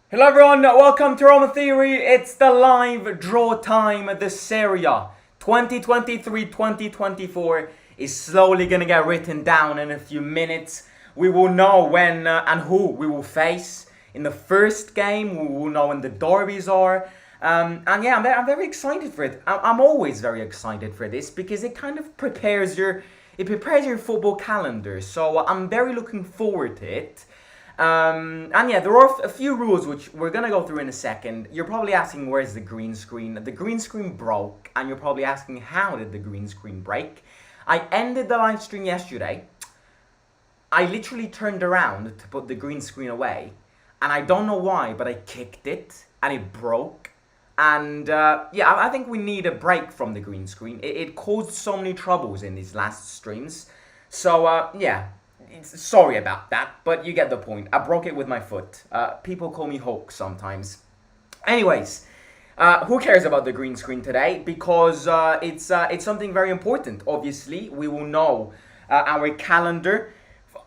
Hello everyone, welcome to Roma Theory. It's the live draw time. The SERIE 2023-2024 is slowly going to get written down in a few minutes. We will know when and who we will face in the first game. We will know when the derbies are. And yeah, I'm very excited for it. I'm always very excited for this because it kind of prepares your football calendar. So I'm very looking forward to it. And yeah, there are a few rules which we're gonna go through in a second. You're probably asking where's the green screen. The green screen broke, and you're probably asking how did the green screen break. I ended the live stream yesterday. I literally turned around to put the green screen away, and I don't know why, but I kicked it and it broke. And yeah, I think we need a break from the green screen. It caused so many troubles in these last streams. So yeah. Sorry about that, but you get the point. I broke it with my foot. People call me Hulk sometimes. Anyways, who cares about the green screen today? Because it's something very important. Obviously, we will know our calendar.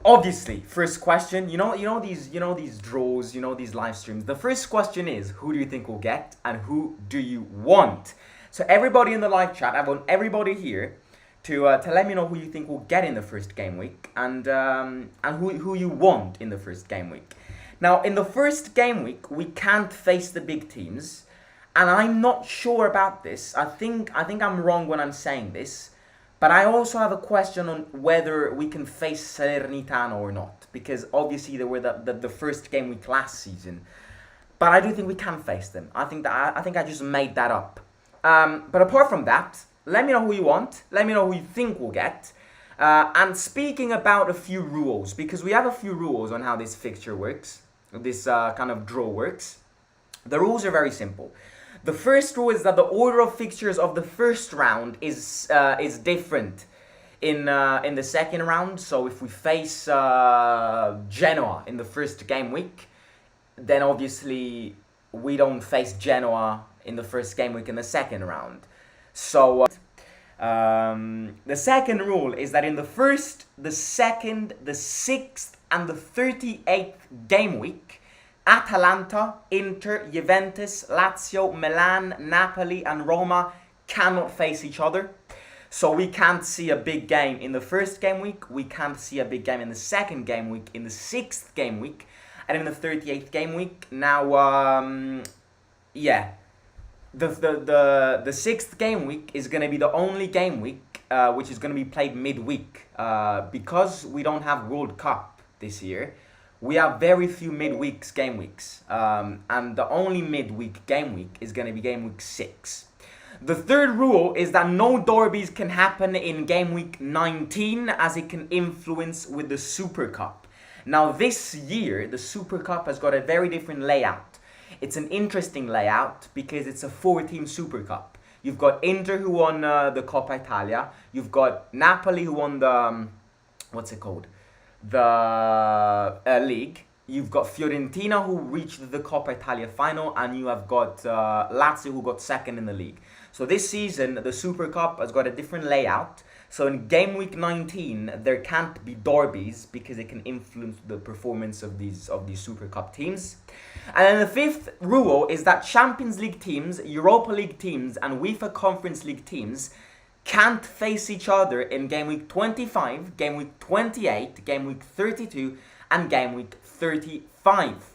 Obviously, first question. You know these draws. You know these live streams. The first question is, who do you think will get, and who do you want? So everybody in the live chat, I want everybody here to let me know who you think will get in the first game week and who you want in the first game week. Now, in the first game week, we can't face the big teams, and I'm not sure about this. I think I'm wrong when I'm saying this, but I also have a question on whether we can face Salernitano or not, because obviously they were the first game week last season. But I do think we can face them. I think I just made that up. But apart from that, let me know who you want. Let me know who you think we'll get. And speaking about a few rules, because we have a few rules on how this fixture works, this kind of draw works. The rules are very simple. The first rule is that the order of fixtures of the first round is different in the second round. So if we face Genoa in the first game week, then obviously we don't face Genoa in the first game week in the second round. So the second rule is that in the first, the second, the 6th and the 38th game week, Atalanta, Inter, Juventus, Lazio, Milan, Napoli and Roma cannot face each other. So we can't see a big game in the first game week, we can't see a big game in the second game week, in the 6th game week, and in the 38th game week. Now, yeah. The 6th game week is going to be the only game week which is going to be played midweek. Because we don't have World Cup this year, we have very few midweeks game weeks. And the only midweek game week is going to be game week 6. The third rule is that no derbies can happen in game week 19 as it can influence with the Super Cup. Now this year, the Super Cup has got a very different layout. It's an interesting layout because it's a 4-team Super Cup. You've got Inter who won the Coppa Italia. You've got Napoli who won the, what's it called? The league. You've got Fiorentina who reached the Coppa Italia final. And you have got Lazio who got second in the league. So this season, the Super Cup has got a different layout. So in game week 19, there can't be derbies because it can influence the performance of these Super Cup teams. And then the fifth rule is that Champions League teams, Europa League teams, and UEFA Conference League teams can't face each other in game week 25, game week 28, game week 32, and game week 35.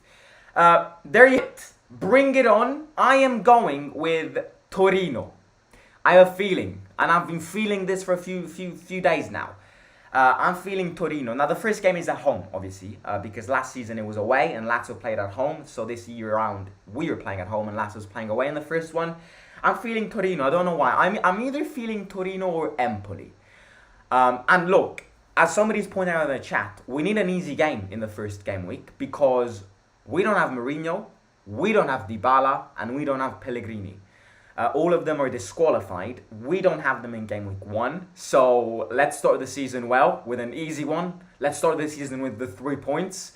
There you go. Bring it on. I am going with Torino. I have a feeling, and I've been feeling this for a few days now. I'm feeling Torino. Now, the first game is at home, obviously, because last season it was away and Lazio played at home. So this year around, we are playing at home and Lazio's playing away in the first one. I'm feeling Torino. I don't know why. I'm either feeling Torino or Empoli. And look, as somebody's pointing out in the chat, we need an easy game in the first game week because we don't have Mourinho, we don't have Dybala, and we don't have Pellegrini. All of them are disqualified. We don't have them in game week 1. So let's start the season well with an easy one. Let's start the season with the 3 points.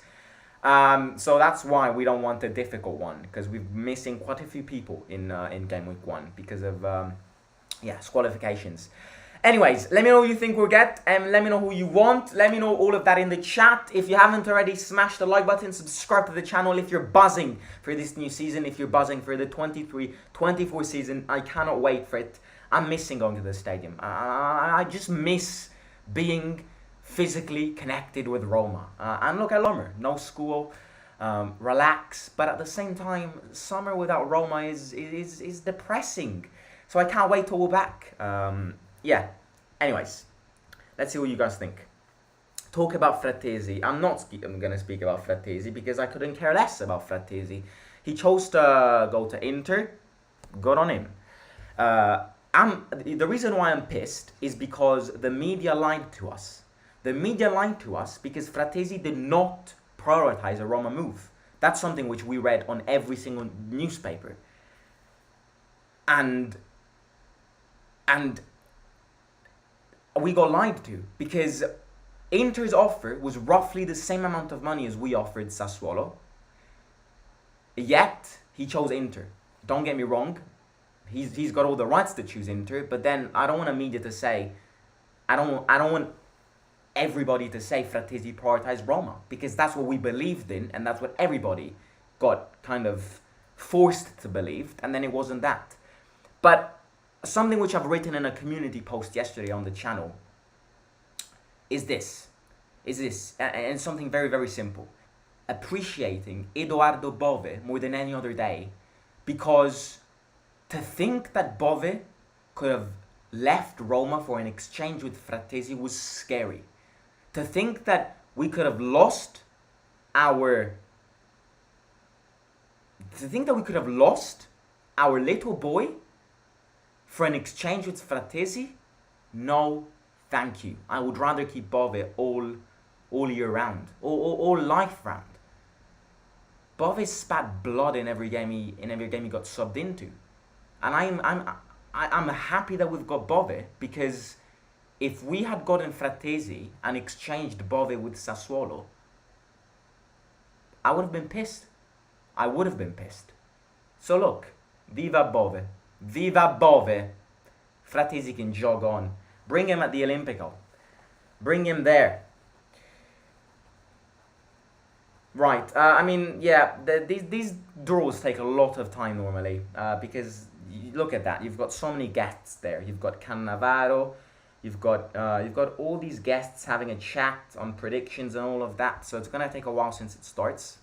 So that's why we don't want a difficult one, because we're missing quite a few people in game week 1 because of disqualifications. Anyways, let me know who you think we'll get, and let me know who you want. Let me know all of that in the chat. If you haven't already, smash the like button, subscribe to the channel if you're buzzing for this new season, if you're buzzing for the 23-24 season. I cannot wait for it. I'm missing going to the stadium. I just miss being physically connected with Roma. And look, I love Roma. No school, relax. But at the same time, summer without Roma is depressing. So I can't wait till we're back. Yeah. Anyways, let's see what you guys think. Talk about Frattesi. I'm going to speak about Frattesi because I couldn't care less about Frattesi. He chose to go to Inter. Good on him. The reason why I'm pissed is because the media lied to us. The media lied to us because Frattesi did not prioritize a Roma move. That's something which we read on every single newspaper. And we got lied to because Inter's offer was roughly the same amount of money as we offered Sassuolo. Yet he chose Inter. Don't get me wrong, he's got all the rights to choose Inter. But then I don't want the media to say, I don't want everybody to say Frattesi prioritized Roma, because that's what we believed in, and that's what everybody got kind of forced to believe, and then it wasn't that. But something which I've written in a community post yesterday on the channel is this, and something very, very simple. Appreciating Edoardo Bove more than any other day, because to think that Bove could have left Roma for an exchange with Frattesi was scary. To think that we could have lost our little boy for an exchange with Frattesi, no, thank you. I would rather keep Bove all year round, all life round. Bove spat blood in every game he got subbed into, and I'm happy that we've got Bove, because if we had gotten Frattesi and exchanged Bove with Sassuolo, I would have been pissed. So look, viva Bove. Viva Bove. Frattesi can jog on. Bring him at the Olimpico. Bring him there. Right. These draws take a lot of time normally, because look at that. You've got so many guests there. You've got Cannavaro. You've got all these guests having a chat on predictions and all of that. So it's gonna take a while since it starts.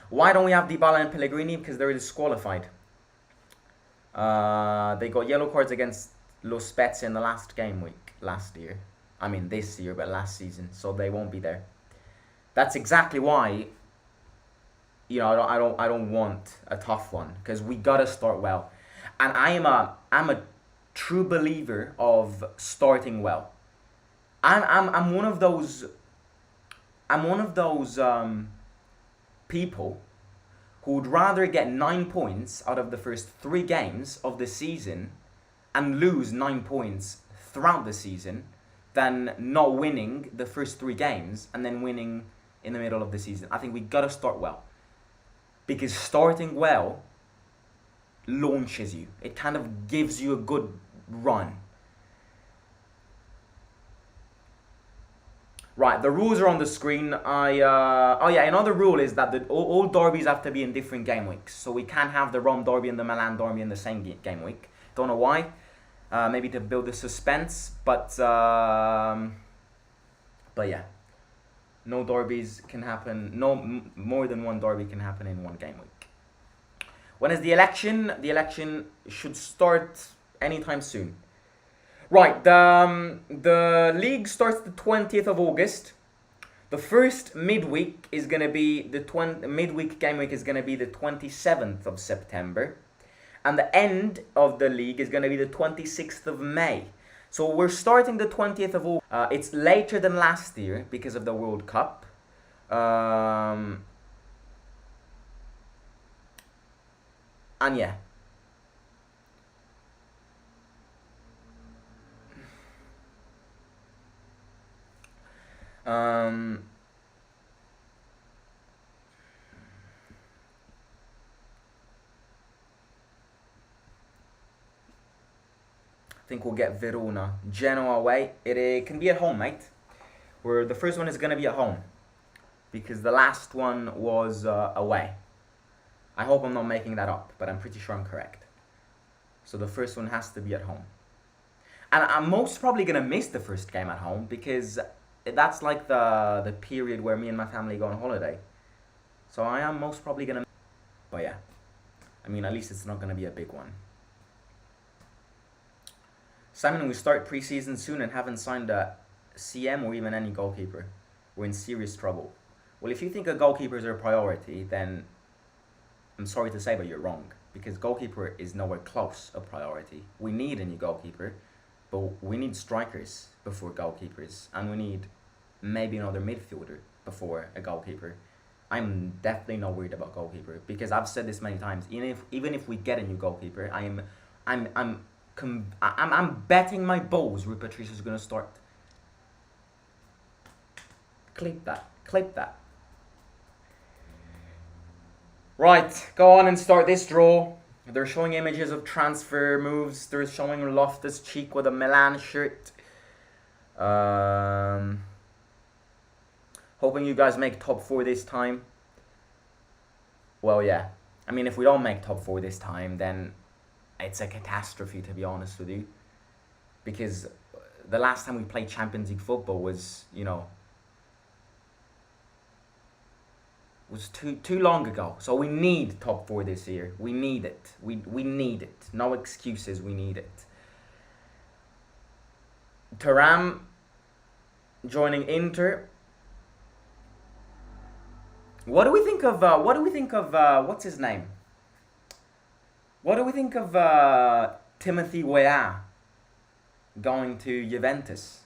Why don't we have Dybala and Pellegrini? Because they're disqualified. They got yellow cards against Lo Spezia in the last game week last year. I mean this year, but last season. So they won't be there. That's exactly why. You know, I don't want a tough one, because we gotta start well, and I'm a true believer of starting well. I'm one of those people who would rather get 9 points out of the first 3 games of the season and lose 9 points throughout the season than not winning the first 3 games and then winning in the middle of the season. I think we gotta start well, because starting well launches you. It kind of gives you a good run. Right, the rules are on the screen. Another rule is that all derbies have to be in different game weeks. So we can't have the Rome derby and the Milan derby in the same game week. Don't know why. Maybe to build the suspense, but yeah. No derbies can happen. No more than one derby can happen in one game week. When is the election? The election should start anytime soon. Right, the league starts the 20th of August. The first midweek is going to be midweek game week is going to be the 27th of September. And the end of the league is going to be the 26th of May. So we're starting the 20th of August. It's later than last year because of the World Cup. And yeah. think we'll get Verona. Genoa away. It can be at home, mate. Where the first one is going to be at home. Because the last one was away. I hope I'm not making that up, but I'm pretty sure I'm correct. So the first one has to be at home. And I'm most probably going to miss the first game at home because that's like the period where me and my family go on holiday. So I am most probably going to... But yeah. I mean, at least it's not going to be a big one. Simon, we start preseason soon and haven't signed a CM or even any goalkeeper. We're in serious trouble. Well, if you think a goalkeeper is a priority, then I'm sorry to say, but you're wrong. Because goalkeeper is nowhere close a priority. We need a new goalkeeper, but we need strikers before goalkeepers. And we need maybe another midfielder before a goalkeeper. I'm definitely not worried about goalkeeper because I've said this many times. Even if we get a new goalkeeper, I'm betting my balls Rui Patricia's gonna start. Clip that. Right, go on and start this draw. They're showing images of transfer moves. They're showing Loftus-Cheek with a Milan shirt. Hoping you guys make top 4 this time. Well, yeah. I mean, if we don't make top 4 this time, then it's a catastrophe, to be honest with you. Because the last time we played Champions League football was, was too long ago. So we need top 4 this year. We need it. We need it. No excuses. We need it. Thuram joining Inter. What do we think of what's his name? What do we think of Timothy Weah going to Juventus?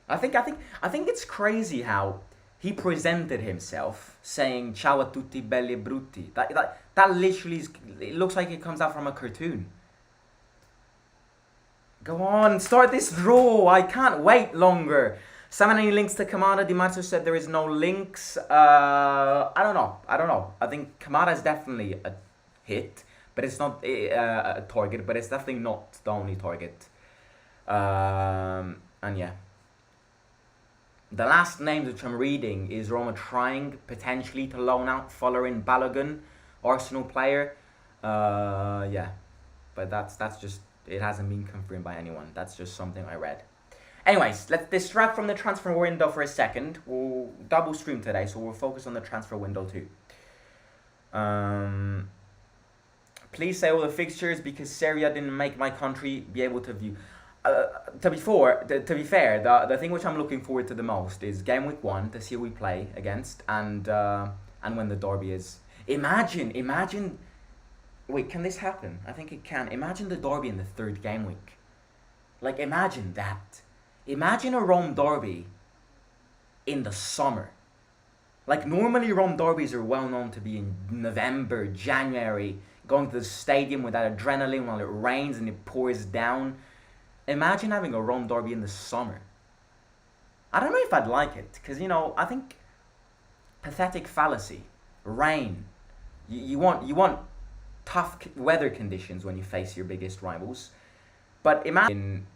I think it's crazy how he presented himself saying "Ciao a tutti belli e brutti." That literally it looks like it comes out from a cartoon. Go on, start this draw. I can't wait longer. Simon, any links to Kamada? Di Marzio said there is no links. I don't know. I think Kamada is definitely a hit, but it's not a target. But it's definitely not the only target. And yeah. The last names which I'm reading is Roma trying potentially to loan out Folarin Balogun, Arsenal player. Yeah, but that's just, it hasn't been confirmed by anyone. That's just something I read. Anyways, let's distract from the transfer window for a second. We'll double stream today, so we'll focus on the transfer window too. Please say all the fixtures because SERIE didn't make my country be able to view. To be fair, the thing which I'm looking forward to the most is game week 1 to see who we play against and when the derby is. Imagine. Wait, can this happen? I think it can. Imagine the derby in the 3rd game week. Like, imagine that. Imagine a Rome derby in the summer. Like, normally Rome derbies are well known to be in November, January, going to the stadium with that adrenaline while it rains and it pours down. Imagine having a Rome derby in the summer. I don't know if I'd like it, because, I think pathetic fallacy, rain. You want tough weather conditions when you face your biggest rivals. But imagine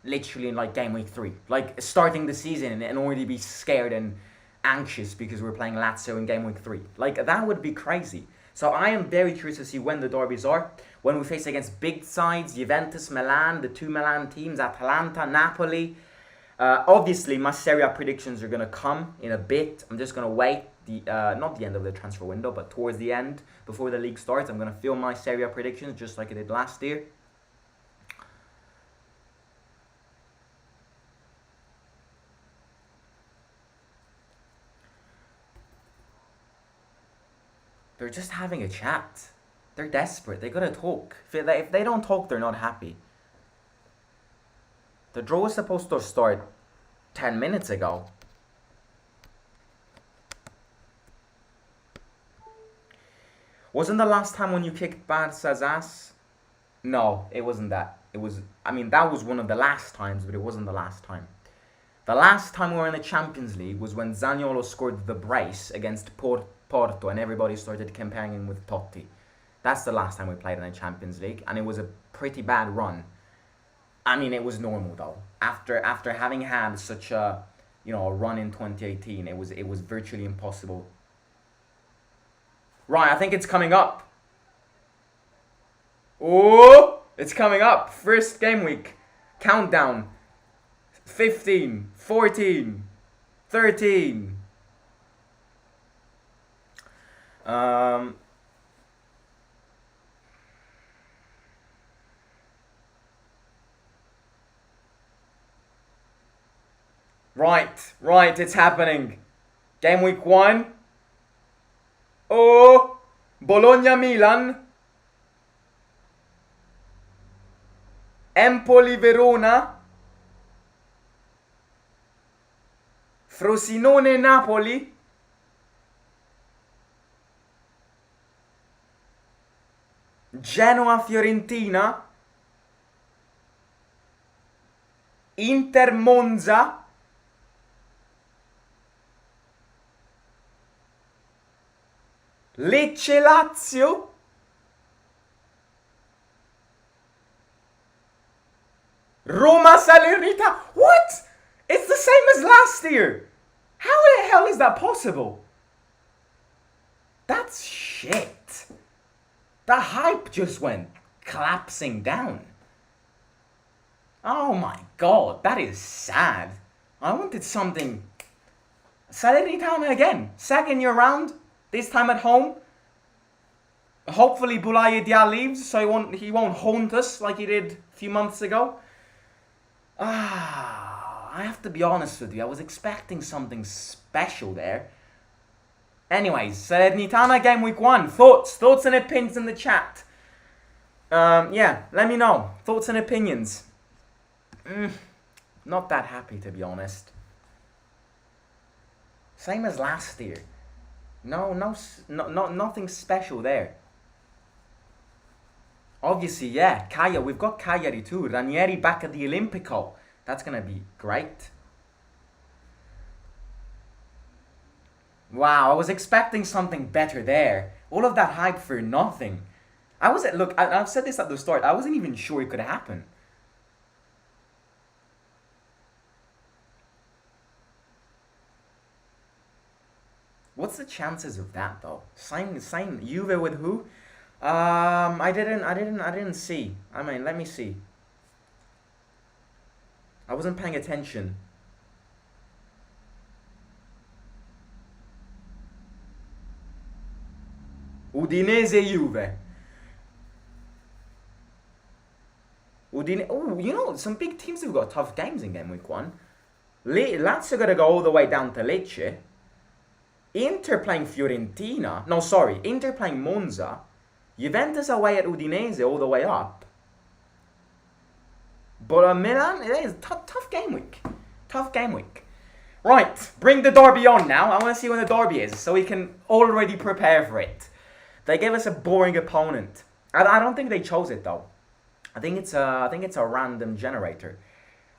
literally in like game week 3, like starting the season and already be scared and anxious because we're playing Lazio in game week 3. Like, that would be crazy. So I am very curious to see when the derbies are. When we face against big sides, Juventus, Milan, the 2 Milan teams, Atalanta, Napoli. Obviously, my Serie A predictions are going to come in a bit. I'm just going to wait, not the end of the transfer window, but towards the end, before the league starts. I'm going to film my Serie A predictions just like I did last year. They're just having a chat. They're desperate. They gotta talk. If they don't talk, they're not happy. The draw was supposed to start 10 minutes ago. Wasn't the last time when you kicked Barca's ass? No, it wasn't that. That was one of the last times, but it wasn't the last time. The last time we were in the Champions League was when Zaniolo scored the brace against Porto and everybody started comparing him with Totti. That's the last time we played in the Champions League, and it was a pretty bad run. I mean, it was normal though. After having had such a a run in 2018, it was virtually impossible. Right, I think it's coming up. Oh, it's coming up. First game week. Countdown. 15, 14, 13. Right, it's happening. Game week 1. Oh, Bologna-Milan. Empoli-Verona. Frosinone-Napoli. Genoa-Fiorentina. Inter-Monza. Lecce-Lazio. Roma-Salernitana. What? It's the same as last year. How the hell is that possible? That's shit. The hype just went collapsing down. Oh my god, that is sad. I wanted something. Salernitana again. Second year round. This time at home. Hopefully Boulaye Dia leaves so he won't haunt us like he did a few months ago. I have to be honest with you. I was expecting something special there. Anyways, Salernitana game week 1. Thoughts and opinions in the chat. Yeah, let me know. Thoughts and opinions. Not that happy, to be honest. Same as last year. No, nothing special there. Obviously, yeah, we've got Cagliari too. Ranieri back at the Olimpico. That's going to be great. Wow, I was expecting something better there. All of that hype for nothing. I've said this at the start. I wasn't even sure it could happen. What's the chances of that though? Sign Juve with who? I didn't see. I mean, let me see. I wasn't paying attention. Udinese Juve. Oh, some big teams have got tough games in game week 1. Lazio got to go all the way down to Lecce. Inter playing Fiorentina. No, sorry. Inter playing Monza. Juventus away at Udinese all the way up. But Milan, it is a tough game week. Tough game week. Right, bring the derby on now. I want to see when the derby is so we can already prepare for it. They gave us a boring opponent. I don't think they chose it though. I think it's a random generator.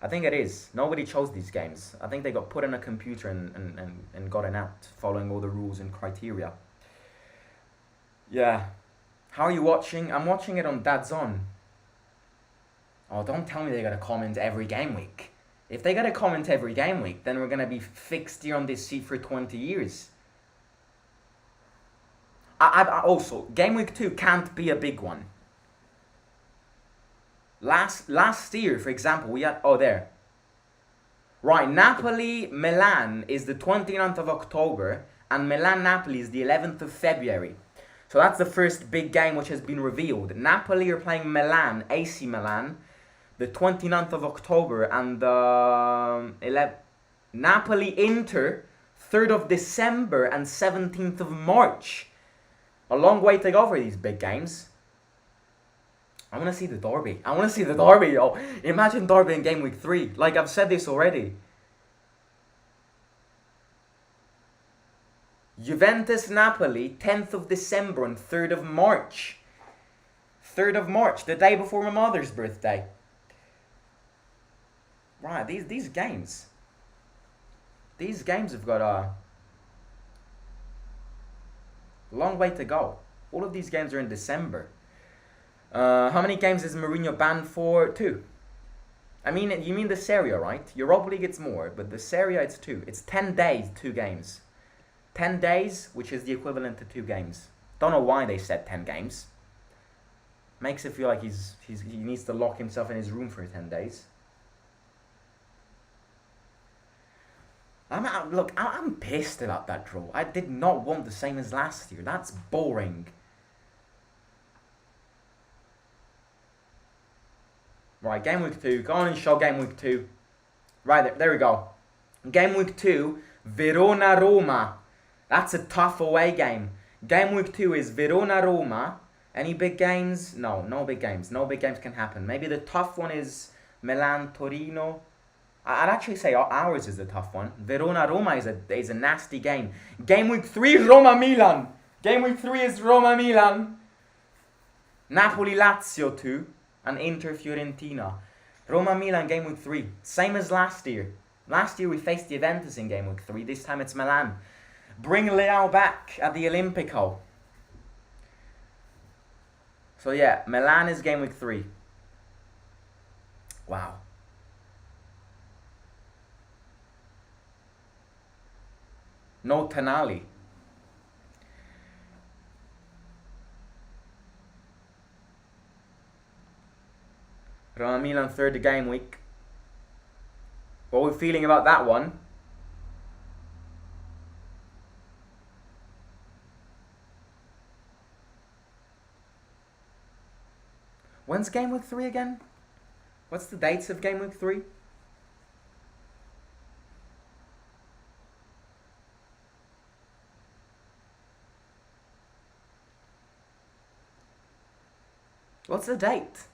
I think it is. Nobody chose these games. I think they got put in a computer and gotten out, following all the rules and criteria. Yeah. How are you watching? I'm watching it on DAZN. Oh, don't tell me they're going to comment every game week. If they got to comment every game week, then we're going to be fixed here on this seat for 20 years. Also, game week 2 can't be a big one. Last year, for example, we had... Oh, there. Right, Napoli-Milan is the 29th of October, and Milan-Napoli is the 11th of February. So that's the first big game which has been revealed. Napoli are playing Milan, AC Milan, the 29th of October, and Napoli-Inter, 3rd of December and 17th of March. A long way to go for these big games. I want to see the derby. Yo. Imagine derby in game week 3. Like, I've said this already. Juventus-Napoli, 10th of December and 3rd of March. 3rd of March, the day before my mother's birthday. Right, these games. These games have got a long way to go. All of these games are in December. How many games is Mourinho banned for? 2. I mean, you mean the Serie, right? Europa League it's more, but the Serie it's 2. It's 10 days, 2 games. 10 days, which is the equivalent to 2 games. Don't know why they said 10 games. Makes it feel like he needs to lock himself in his room for 10 days. I'm pissed about that draw. I did not want the same as last year. That's boring. Right, game week 2. Go on and show game week 2. Right, there we go. Game week 2, Verona-Roma. That's a tough away game. Game week 2 is Verona-Roma. Any big games? No, no big games. No big games can happen. Maybe the tough one is Milan-Torino. I'd actually say ours is the tough one. Verona-Roma is a nasty game. Game week 3 is Roma-Milan. Game week 3 is Roma-Milan. Napoli-Lazio 2. And Inter-Fiorentina. Roma-Milan game week 3. Same as last year. Last year we faced Juventus in game week 3. This time it's Milan. Bring Leao back at the Olimpico. So yeah, Milan is game week 3. Wow. No Tonali. Roma Milan 3rd game week. What are we feeling about that one? When's game week 3 again? What's the dates of game week 3? What's the date?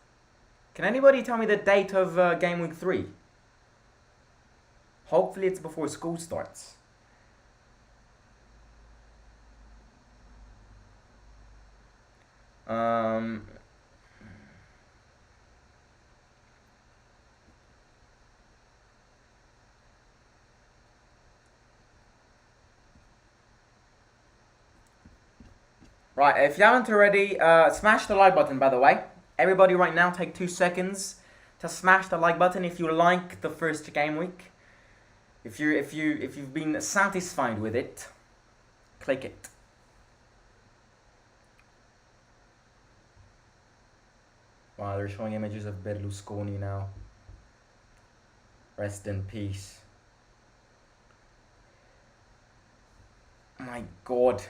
Can anybody tell me the date of game week 3? Hopefully it's before school starts. Right, if you haven't already, smash the like button, by the way. Everybody right now take 2 seconds to smash the like button if you like the first game week. If you've been satisfied with it, click it. Wow, they're showing images of Berlusconi now. Rest in peace. My God.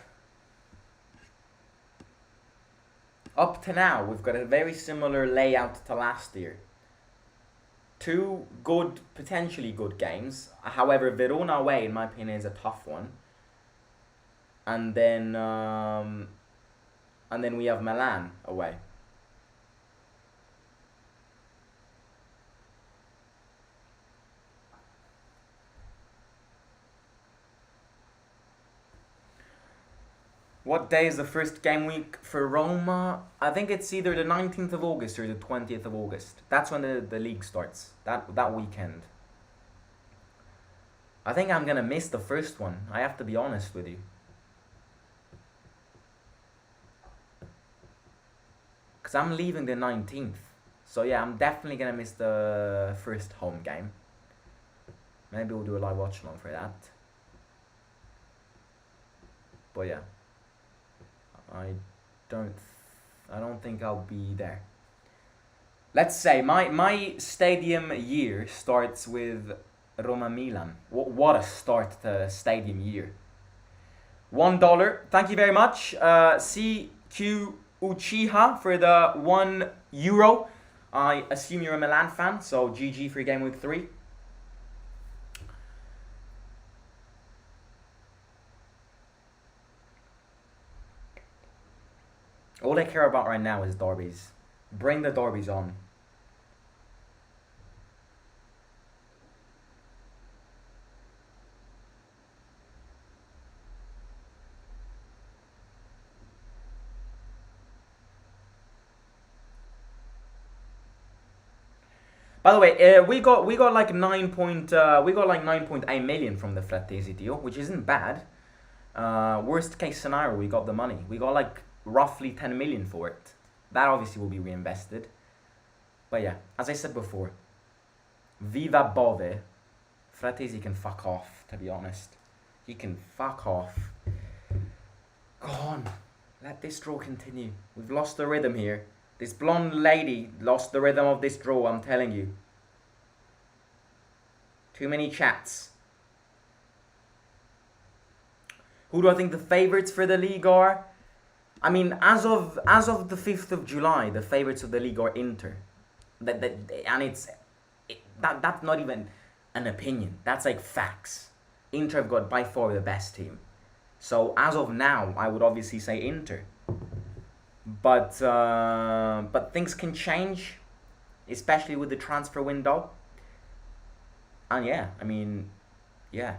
Up to now, we've got a very similar layout to last year. 2 good, potentially good games. However, Verona away, in my opinion, is a tough one. And then we have Milan away. What day is the first game week for Roma? I think it's either the 19th of August or the 20th of August. That's when the league starts. That weekend. I think I'm gonna miss the first one. I have to be honest with you. Because I'm leaving the 19th. So yeah, I'm definitely gonna miss the first home game. Maybe we'll do a live watch along for that. But yeah. I don't think I'll be there. Let's say my stadium year starts with Roma Milan. What a start to stadium year. $1. Thank you very much. CQ Uchiha for the €1. I assume you're a Milan fan, so GG for game week 3. All I care about right now is derbies. Bring the derbies on. By the way, we got like 9.8 million from the Frattesi deal, which isn't bad. Worst case scenario, we got the money. We got like roughly 10 million for it. That obviously will be reinvested. But yeah, as I said before, Viva Bove. Fratesi can fuck off, to be honest. He can fuck off. Go on. Let this draw continue. We've lost the rhythm here. This blonde lady lost the rhythm of this draw, I'm telling you. Too many chats. Who do I think the favourites for the league are? I mean, as of the 5th of July, the favourites of the league are Inter. That's not even an opinion. That's like facts. Inter have got by far the best team. So as of now, I would obviously say Inter. But things can change, especially with the transfer window. And yeah, I mean, yeah.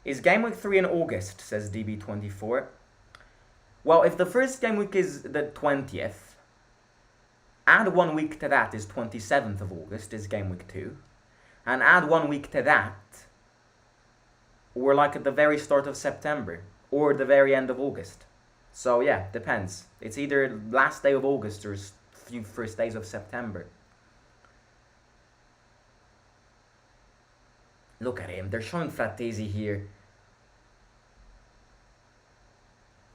Is game week 3 in August, says DB24. Well, if the first game week is the 20th, add 1 week to that is 27th of August, is game week 2. And add 1 week to that, we're like at the very start of September, or the very end of August. So yeah, depends. It's either last day of August or few first days of September. Look at him, they're showing Fratesi here.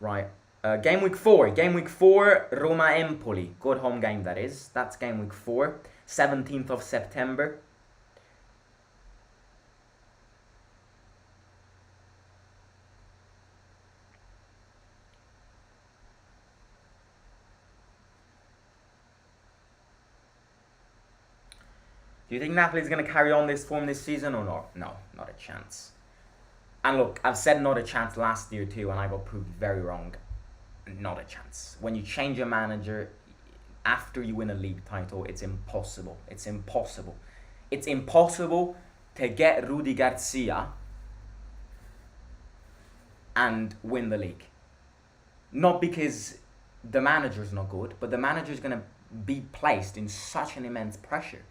Right, game week 4, Roma Empoli. Good home game, that is. That's game week 4, 17th of September. Do you think Napoli is going to carry on this form this season or not? No, not a chance. And look, I've said not a chance last year too, and I got proved very wrong. Not a chance. When you change your manager after you win a league title, it's impossible. It's impossible. It's impossible to get Rudy Garcia and win the league. Not because the manager's not good, but the manager's going to be placed in such an immense pressure.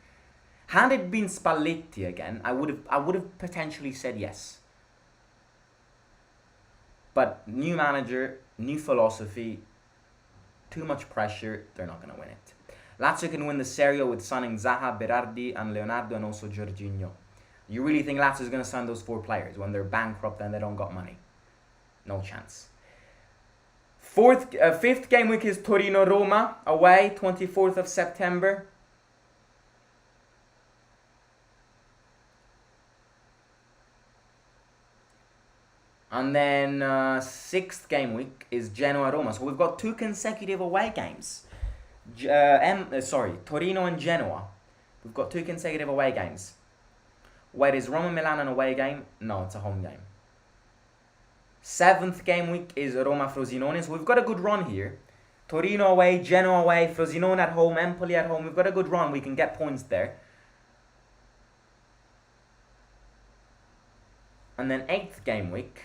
Had it been Spalletti again, I would have potentially said yes. But new manager, new philosophy, too much pressure, they're not going to win it. Lazio can win the Serie with signing Zaha, Berardi, and Leonardo, and also Jorginho. You really think Lazio is going to sign those 4 players when they're bankrupt and they don't got money? No chance. 5th game week is Torino-Roma, away, 24th of September. And then 6th game week is Genoa-Roma. So we've got 2 consecutive away games. Torino and Genoa. We've got 2 consecutive away games. Wait, is Roma-Milan an away game? No, it's a home game. 7th game week is Roma-Frosinone. So we've got a good run here. Torino away, Genoa away, Frosinone at home, Empoli at home. We've got a good run. We can get points there. And then 8th game week.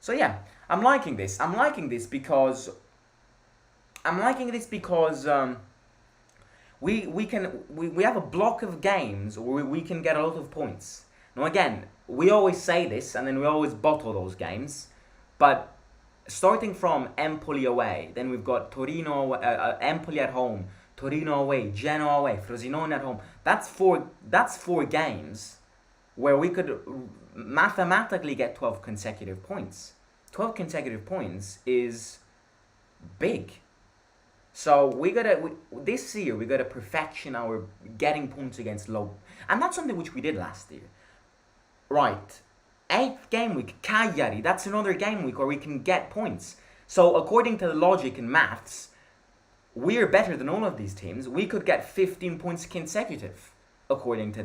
So yeah, I'm liking this. I'm liking this because we have a block of games where we can get a lot of points. Now again, we always say this and then we always bottle those games, but starting from Empoli away, then we've got Torino, Empoli at home, Torino away, Genoa away, Frosinone at home. That's four games where we could mathematically get 12 consecutive points. 12 consecutive points is big. So this year we gotta perfection our getting points against low, and that's something which we did last year. Right, 8th game week, Cagliari. That's another game week where we can get points. So according to the logic and maths, we're better than all of these teams. We could get 15 points consecutive, according to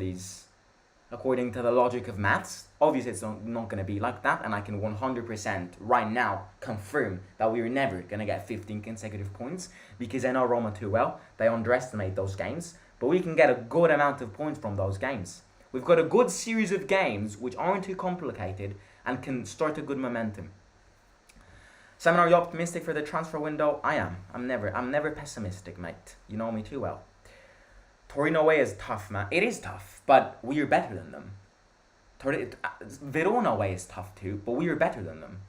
the logic of maths. Obviously, it's not going to be like that, and I can 100% right now confirm that we're never going to get 15 consecutive points, because I know Roma too well. They underestimate those games, but we can get a good amount of points from those games. We've got a good series of games which aren't too complicated and can start a good momentum. Simon, are you optimistic for the transfer window? I am. I'm never pessimistic, mate. You know me too well. Torino away is tough, man. It is tough, but we are better than them. Verona away is tough too, but we are better than them.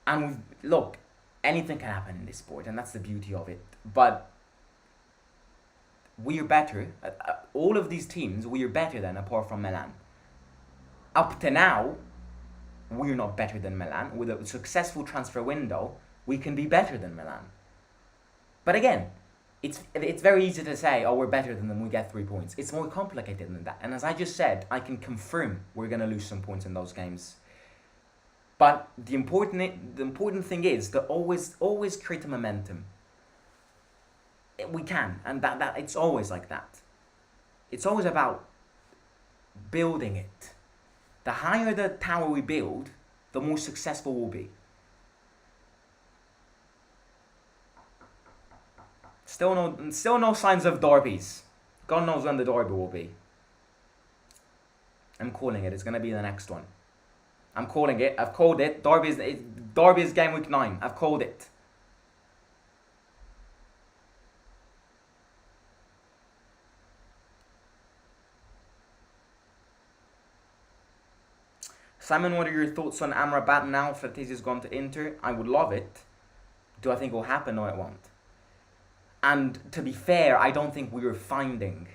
And look, anything can happen in this sport, and that's the beauty of it. But we are better. All of these teams, we are better than, apart from Milan. Up to now, we're not better than Milan. With a successful transfer window, we can be better than Milan. But again, it's very easy to say, oh, we're better than them, we get 3 points. It's more complicated than that. And as I just said, I can confirm we're going to lose some points in those games. But the important thing is to always create a momentum. We can, and that it's always like that. It's always about building it. The higher the tower we build, the more successful we'll be. Still no signs of derbies. God knows when the derby will be. I'm calling it. It's going to be the next one. I'm calling it. I've called it. Derby is game week 9. I've called it. Simon, what are your thoughts on Amrabat now? Frattesi's gone to Inter. I would love it. Do I think it will happen? No, it won't. And to be fair, I don't think we are finding.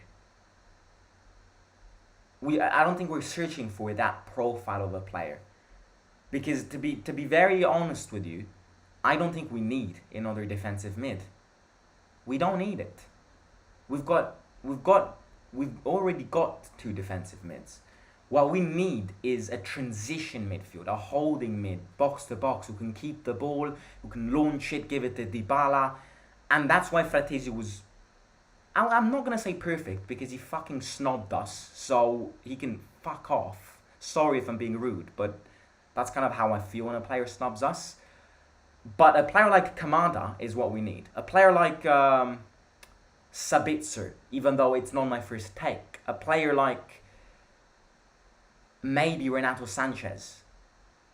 I don't think we're searching for that profile of a player. Because to be very honest with you, I don't think we need another defensive mid. We don't need it. We've already got 2 defensive mids. What we need is a transition midfield, a holding mid, box to box, who can keep the ball, who can launch it, give it to Dybala. And that's why Frattesi was... I'm not going to say perfect, because he fucking snobbed us, so he can fuck off. Sorry if I'm being rude, but that's kind of how I feel when a player snubs us. But a player like Kamada is what we need. A player like Sabitzer, even though it's not my first take. A player like maybe Renato Sanchez,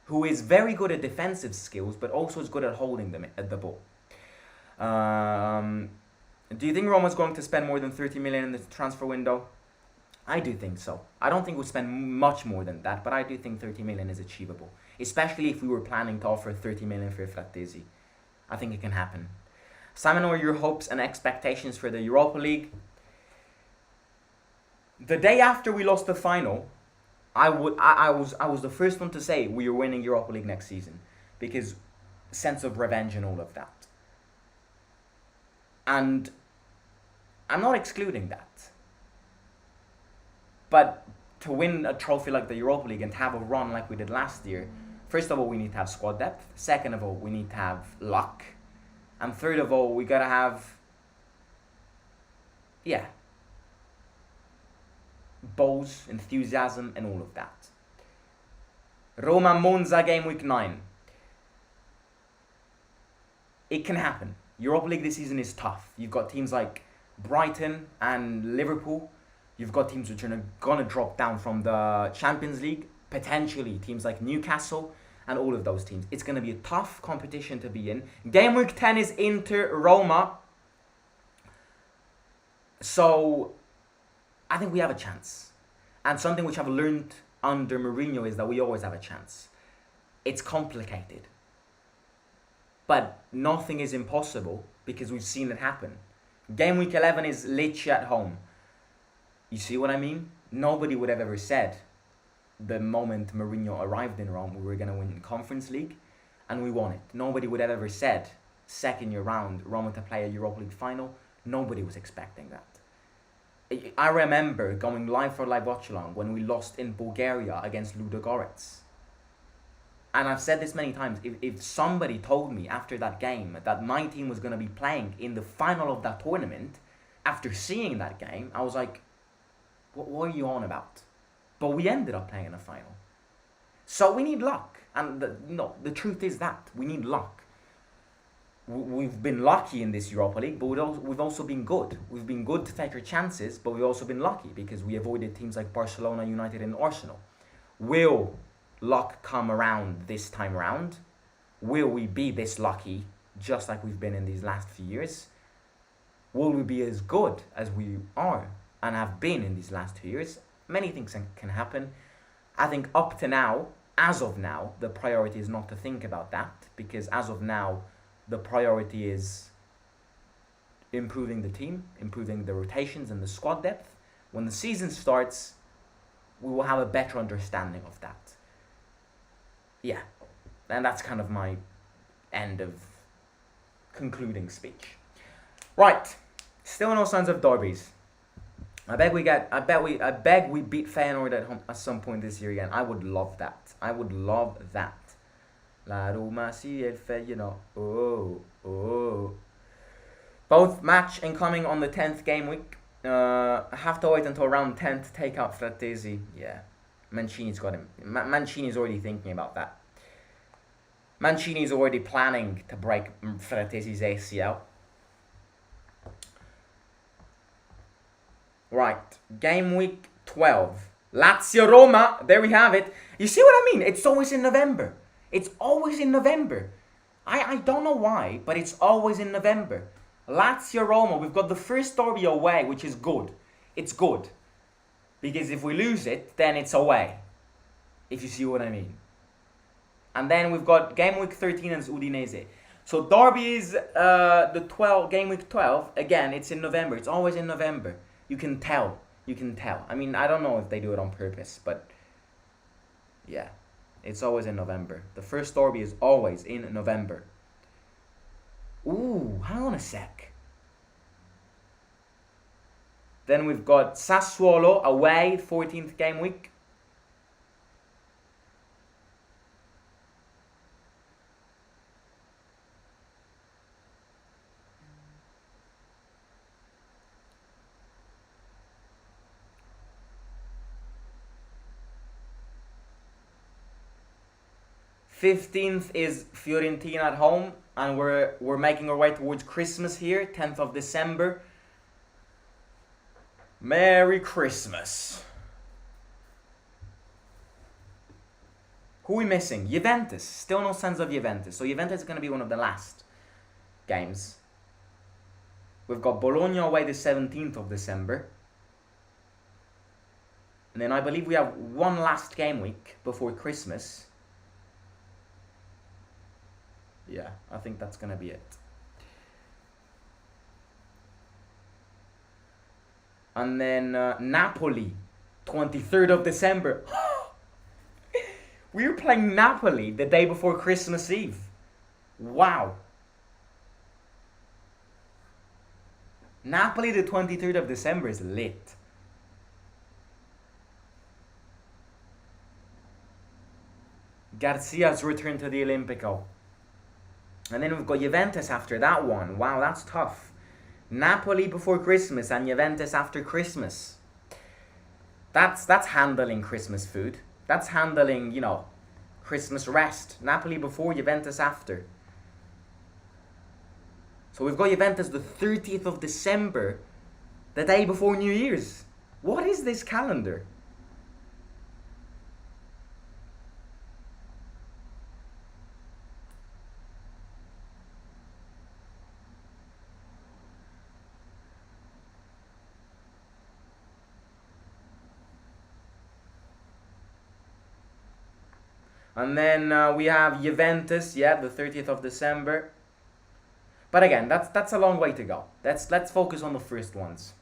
who is very good at defensive skills, but also is good at holding the ball. Do you think Roma's going to spend more than 30 million in the transfer window? I do think so. I don't think we'll spend much more than that, but I do think 30 million is achievable. Especially if we were planning to offer 30 million for Frattesi. I think it can happen. Simon, what are your hopes and expectations for the Europa League? The day after we lost the final, I was the first one to say we are winning Europa League next season, because sense of revenge and all of that. And I'm not excluding that. But to win a trophy like the Europa League and to have a run like we did last year, first of all, we need to have squad depth. Second of all, we need to have luck. And third of all, we gotta have, balls, enthusiasm, and all of that. Roma Monza game week 9. It can happen. Europa League this season is tough. You've got teams like Brighton and Liverpool. You've got teams which are going to drop down from the Champions League. Potentially teams like Newcastle and all of those teams. It's going to be a tough competition to be in. Game week 10 is Inter Roma. So I think we have a chance. And something which I've learned under Mourinho is that we always have a chance. It's complicated. But nothing is impossible, because we've seen it happen. Game week 11 is Lecce at home. You see what I mean? Nobody would have ever said the moment Mourinho arrived in Rome we were going to win the Conference League, and we won it. Nobody would have ever said second year round Roma to play a Europa League final. Nobody was expecting that. I remember going live for live watch along when we lost in Bulgaria against Ludogorets. And I've said this many times, if somebody told me after that game that my team was going to be playing in the final of that tournament, after seeing that game, I was like, what are you on about? But we ended up playing in a final. So we need luck. And the truth is that we need luck. We've been lucky in this Europa League, but we've also been good. We've been good to take our chances, but we've also been lucky because we avoided teams like Barcelona, United and Arsenal. Will luck come around this time around? Will we be this lucky, just like we've been in these last few years? Will we be as good as we are and have been in these last 2 years? Many things can happen. I think up to now, as of now, the priority is not to think about that, because as of now, the priority is improving the team, improving the rotations and the squad depth. When the season starts, we will have a better understanding of that. Yeah, and that's kind of my end of concluding speech. Right, still no signs of derbies. I beg we beat Feyenoord at home at some point this year again. I would love that. I would love that. La Roma Feyenoord. Oh. Both match incoming on the 10th game week. Have to wait until round 10 to take out Fratesi. Yeah, Mancini's got him. Mancini's already thinking about that. Mancini's already planning to break Fratesi's ACL. Right, game week 12. Lazio Roma, there we have it. You see what I mean? It's always in November. It's always in November. I don't know why, but it's always in November. Lazio Roma, we've got the first derby away, which is good. It's good. Because if we lose it, then it's away. If you see what I mean. And then we've got game week 13 and Udinese. So derby is game week 12. Again, it's in November. It's always in November. You can tell. I mean, I don't know if they do it on purpose, but yeah, it's always in November. The first derby is always in November. Ooh, hang on a sec. Then we've got Sassuolo away, 14th game week. '15th is Fiorentina at home, and we're making our way towards Christmas here, 10th of December. Merry Christmas. Who are we missing? Juventus. Still no signs of Juventus. So Juventus is going to be one of the last games. We've got Bologna away the 17th of December. And then I believe we have one last game week before Christmas. Yeah, I think that's going to be it. And then Napoli, 23rd of December. We were playing Napoli the day before Christmas Eve. Wow. Napoli the 23rd of December is lit. Garcia's return to the Olimpico. And then we've got Juventus after that one. Wow, that's tough. Napoli before Christmas and Juventus after Christmas. That's handling Christmas food. That's handling, Christmas rest. Napoli before, Juventus after. So we've got Juventus the 30th of December, the day before New Year's. What is this calendar? And then we have Juventus, the 30th of December. But again, that's a long way to go. Let's focus on the first ones.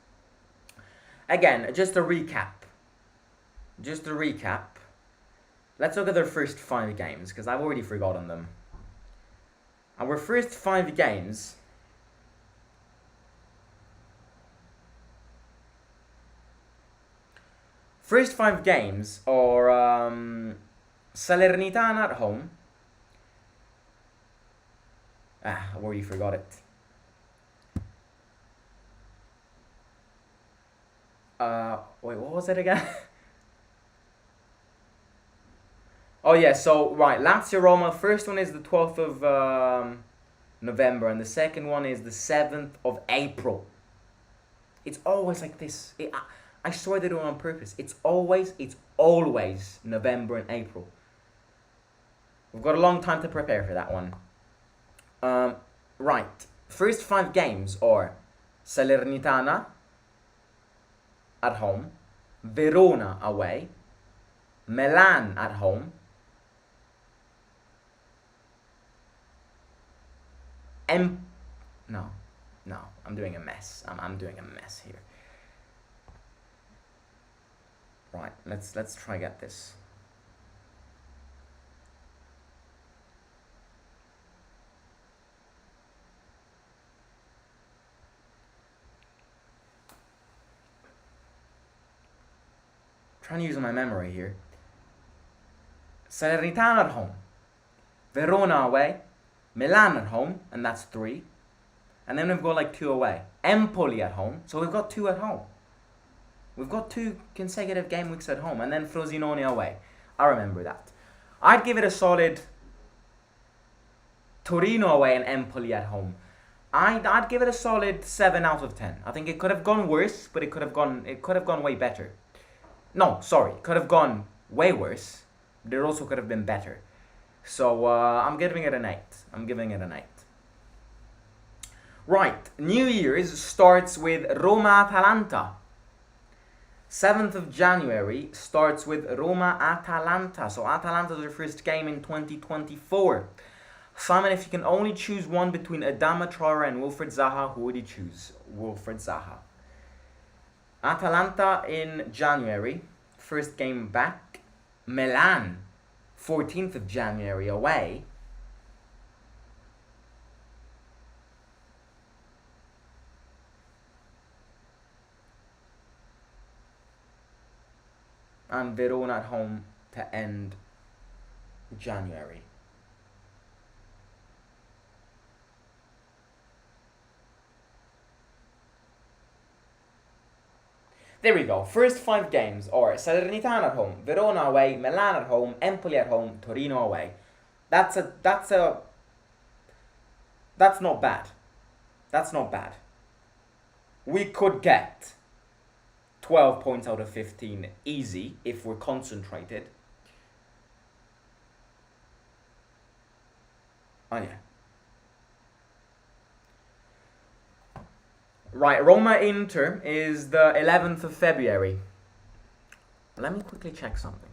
Again, just a recap. Let's look at their first 5 games, because I've already forgotten them. Our first 5 games. First 5 games are Salernitana at home. I already forgot it. Wait, what was it again? Oh yeah, so right, Lazio Roma. First one is the 12th of November, and the second one is the 7th of April. It's always like this. I swear they do it on purpose. It's always November and April. We've got a long time to prepare for that one. Right. First 5 games are Salernitana at home, Verona away, Milan at home, no, I'm doing a mess. I'm doing a mess here. Right, let's try get this. Trying to use my memory here. Salernitana at home, Verona away, Milan at home, and that's 3. And then we've got like 2 away. Empoli at home, so we've got 2 at home. We've got 2 consecutive game weeks at home, and then Frosinone away. I remember that. I'd give it a solid Torino away and Empoli at home. I'd give it a solid 7 out of 10. I think it could have gone worse, but it could have gone way better. No, sorry, it could have gone way worse. There also could have been better. So I'm giving it an 8. I'm giving it an 8. Right, New Year's starts with Roma-Atalanta. 7th of January starts with Roma-Atalanta. So Atalanta's their first game in 2024. Simon, if you can only choose one between Adama Traore and Wilfried Zaha, who would you choose? Wilfried Zaha. Atalanta in January, first game back. Milan, 14th of January away. And Verona at home to end January. There we go. First 5 games are Salernitana at home, Verona away, Milan at home, Empoli at home, Torino away. That's not bad. That's not bad. We could get 12 points out of 15 easy if we're concentrated. Oh yeah. Right, Roma-Inter is the 11th of February. Let me quickly check something.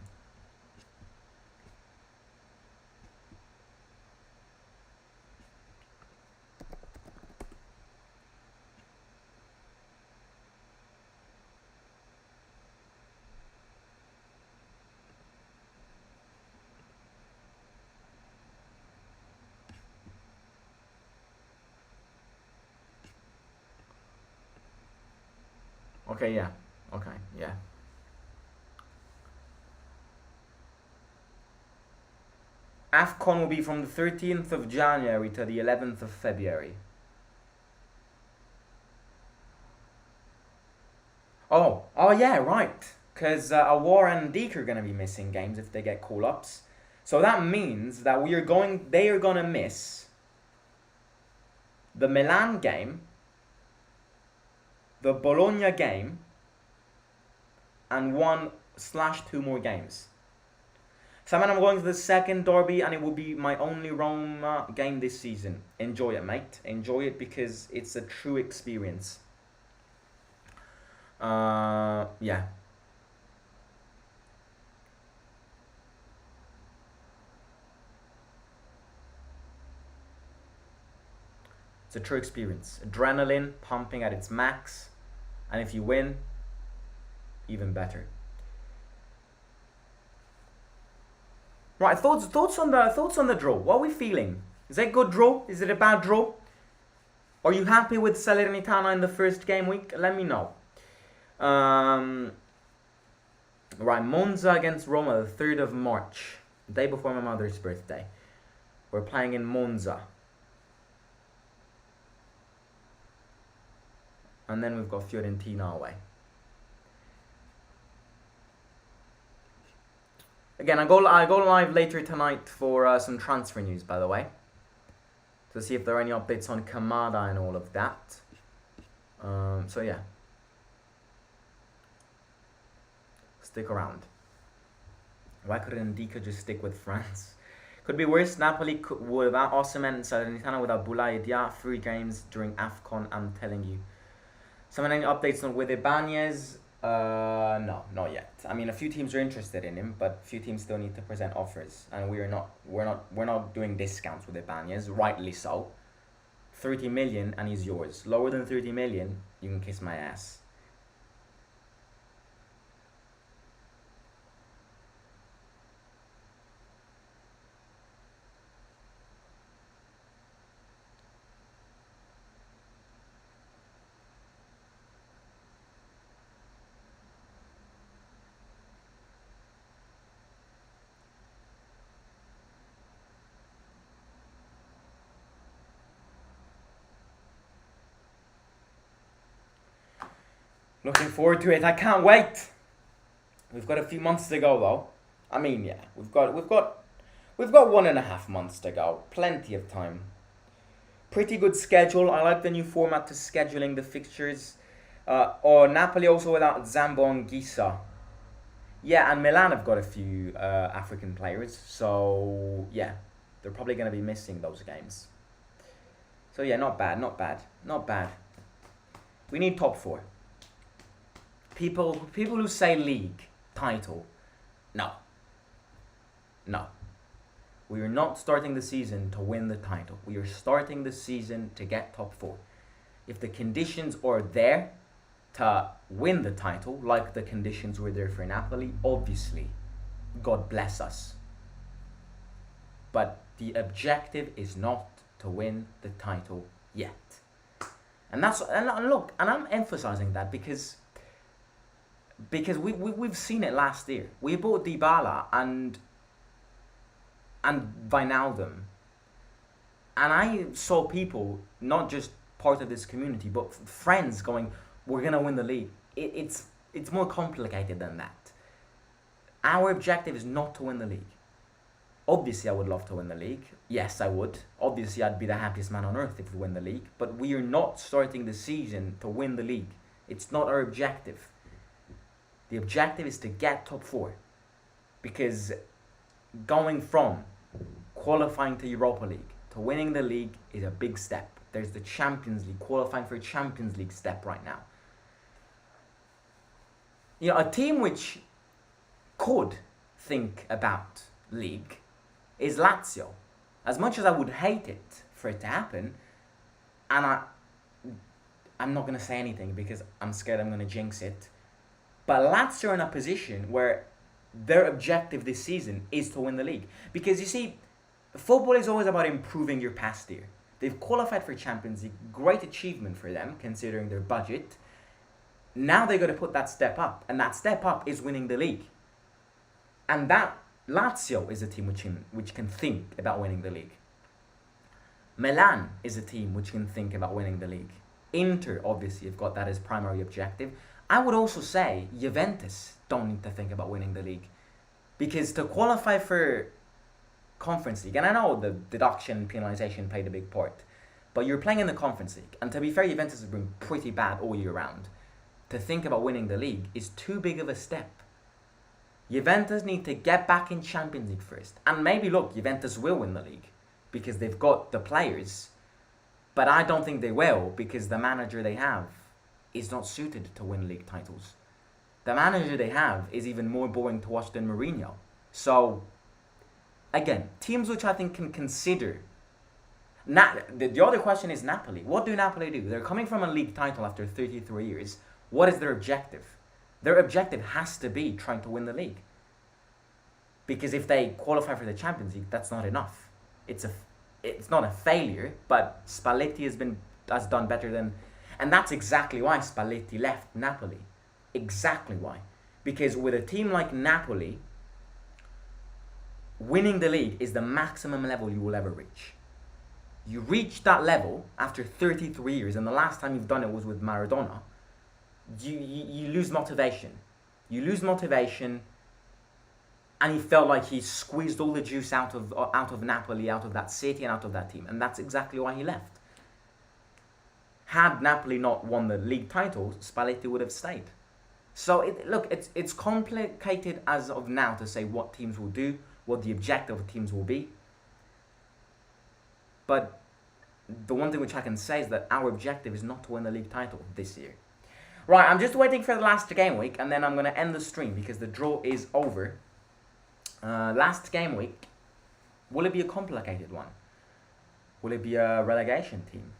Okay, yeah. Okay, yeah. AFCON will be from the 13th of January to the 11th of February. Oh yeah, right. Because Awar and Deke are going to be missing games if they get call-ups. So that means that they are going to miss the Milan game, the Bologna game, and 1/2 more games. Simon, I'm going to the second derby, and it will be my only Roma game this season. Enjoy it, mate. Enjoy it because it's a true experience. Yeah. It's a true experience. Adrenaline pumping at its max. And if you win, even better. Right, thoughts on the draw. What are we feeling? Is it a good draw? Is it a bad draw? Are you happy with Salernitana in the first game week? Let me know. Right, Monza against Roma, the 3rd of March, the day before my mother's birthday. We're playing in Monza. And then we've got Fiorentina away. Again, I go live later tonight for some transfer news, by the way, to see if there are any updates on Kamada and all of that. So yeah, stick around. Why couldn't Ndika just stick with France? Could be worse. Napoli without Osimhen and Salernitana without Boulaye Dia. 3 games during AFCON, I'm telling you. Any updates on with Ibanez? No, not yet. I mean, a few teams are interested in him, but a few teams still need to present offers, and we're not doing discounts with Ibanez. Rightly so. 30 million and he's yours. Lower than 30 million, you can kiss my ass. Looking forward to it. I can't wait. We've got a few months to go though. I mean, yeah, we've got 1.5 months to go. Plenty of time. Pretty good schedule. I like the new format to scheduling the fixtures. Or Napoli also without Zambo and Gisa. Yeah, and Milan have got a few African players. So yeah, they're probably going to be missing those games. So yeah, not bad. We need top 4. People who say league title, no. We are not starting the season to win the title. We are starting the season to get top 4. If the conditions are there to win the title, like the conditions were there for Napoli, obviously, God bless us. But the objective is not to win the title yet. And I'm emphasizing that because we've seen it last year. We bought Dybala and Wijnaldum, and I saw people, not just part of this community, but friends going, "We're gonna win the league." It's more complicated than that. Our objective is not to win the league. Obviously, I would love to win the league. Yes, I would. Obviously, I'd be the happiest man on earth if we win the league. But we are not starting the season to win the league. It's not our objective. The objective is to get top 4. Because going from qualifying to Europa League to winning the league is a big step. There's the Champions League, qualifying for a Champions League step right now. You know, a team which could think about league is Lazio. As much as I would hate it for it to happen, and I'm not going to say anything because I'm scared I'm going to jinx it, but Lazio are in a position where their objective this season is to win the league. Because you see, football is always about improving your past year. They've qualified for Champions League, great achievement for them considering their budget. Now they've got to put that step up, and that step up is winning the league. And that Lazio is a team which can think about winning the league. Milan is a team which can think about winning the league. Inter, obviously, have got that as primary objective. I would also say Juventus don't need to think about winning the league. Because to qualify for Conference League, and I know the deduction penalisation played a big part, but you're playing in the Conference League, and to be fair, Juventus has been pretty bad all year round. To think about winning the league is too big of a step. Juventus need to get back in Champions League first. And maybe, look, Juventus will win the league because they've got the players. But I don't think they will because the manager they have is not suited to win league titles. The manager they have is even more boring to watch than Mourinho. So, again, teams which I think can consider... The other question is Napoli. What do Napoli do? They're coming from a league title after 33 years. What is their objective? Their objective has to be trying to win the league. Because if they qualify for the Champions League, that's not enough. It's not a failure, but Spalletti has done better than... And that's exactly why Spalletti left Napoli. Exactly why. Because with a team like Napoli, winning the league is the maximum level you will ever reach. You reach that level after 33 years, and the last time you've done it was with Maradona. You lose motivation. You lose motivation, and he felt like he squeezed all the juice out of Napoli, out of that city, and out of that team. And that's exactly why he left. Had Napoli not won the league title, Spalletti would have stayed. So, it's complicated as of now to say what teams will do, what the objective of teams will be. But the one thing which I can say is that our objective is not to win the league title this year. Right, I'm just waiting for the last game week, and then I'm going to end the stream because the draw is over. Last game week, will it be a complicated one? Will it be a relegation team?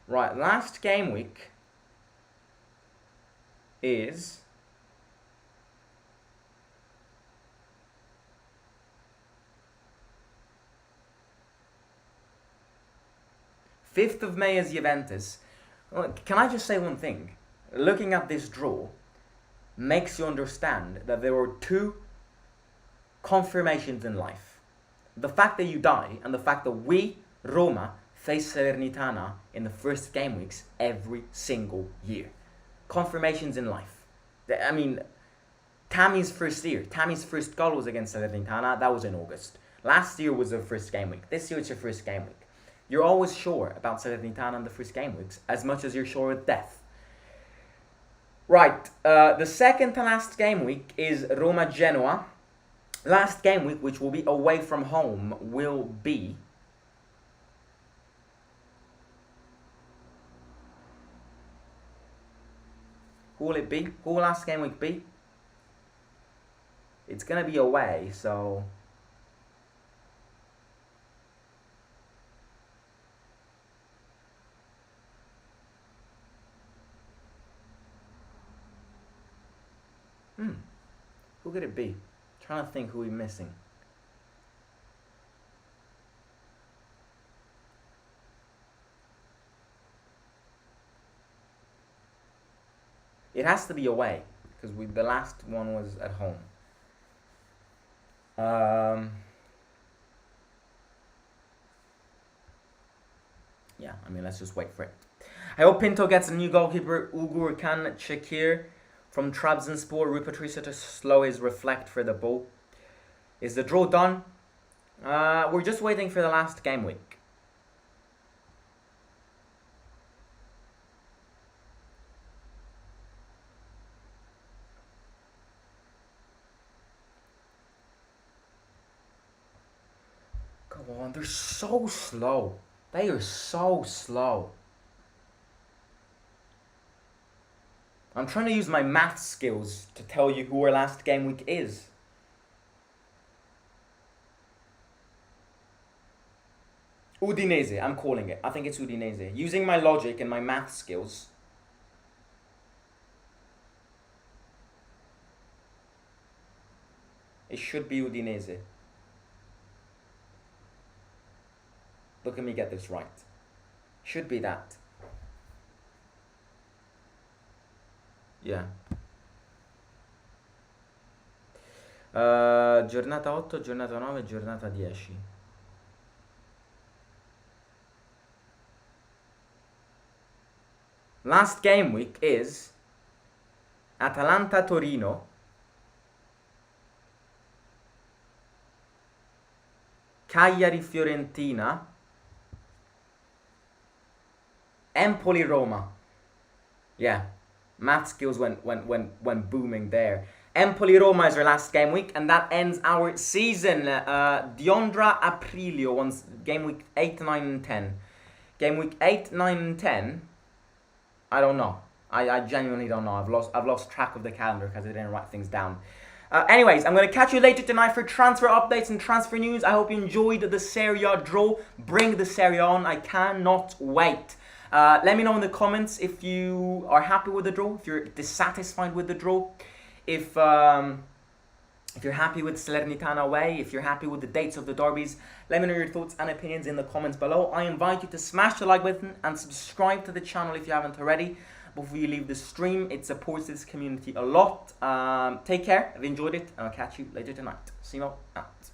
Right, last game week is Fifth of May is Juventus. Can I just say one thing? Looking at this draw makes you understand that there were two confirmations in life. The fact that you die and the fact that we, Roma, face Salernitana in the first game weeks every single year. Confirmations in life. I mean, Tammy's first goal was against Salernitana. That was in August. Last year was the first game week. This year it's your first game week. You're always sure about Salernitana in the first game weeks as much as you're sure of death. Right, the second to last game week is Roma-Genoa. Last game week, which will be away from home, will be who will it be? Who will last game week be? It's going to be away, so who could it be? I'm trying to think who we're missing. It has to be away because the last one was at home. Yeah, I mean, let's just wait for it. I hope Pinto gets a new goalkeeper. Ugur Khan Shakir from Trabzonspor. Rupatrisa to slow his reflect for the ball. Is the draw done? We're just waiting for the last game week. Come on, they're so slow. They are so slow. I'm trying to use my math skills to tell you who our last game week is. Udinese, I'm calling it. I think it's Udinese. Using my logic and my math skills. It should be Udinese. Look at me get this right. Should be that. Yeah. Giornata 8, giornata 9, giornata 10. Last game week is Atalanta-Torino, Cagliari-Fiorentina, Empoli-Roma. Yeah, math skills went booming there. Empoli-Roma is our last game week, and that ends our season. Diondra Aprilio won game week 8, 9, and 10. Game week 8, 9, and 10. I don't know. I genuinely don't know. I've lost track of the calendar because I didn't write things down. Anyways, I'm going to catch you later tonight for transfer updates and transfer news. I hope you enjoyed the Serie A draw. Bring the Serie A on. I cannot wait. Let me know in the comments if you are happy with the draw, if you're dissatisfied with the draw, if you're happy with Salernitana away, if you're happy with the dates of the derbies. Let me know your thoughts and opinions in the comments below. I invite you to smash the like button and subscribe to the channel if you haven't already before you leave the stream. It supports this community a lot. Take care. I've enjoyed it, and I'll catch you later tonight. See you out.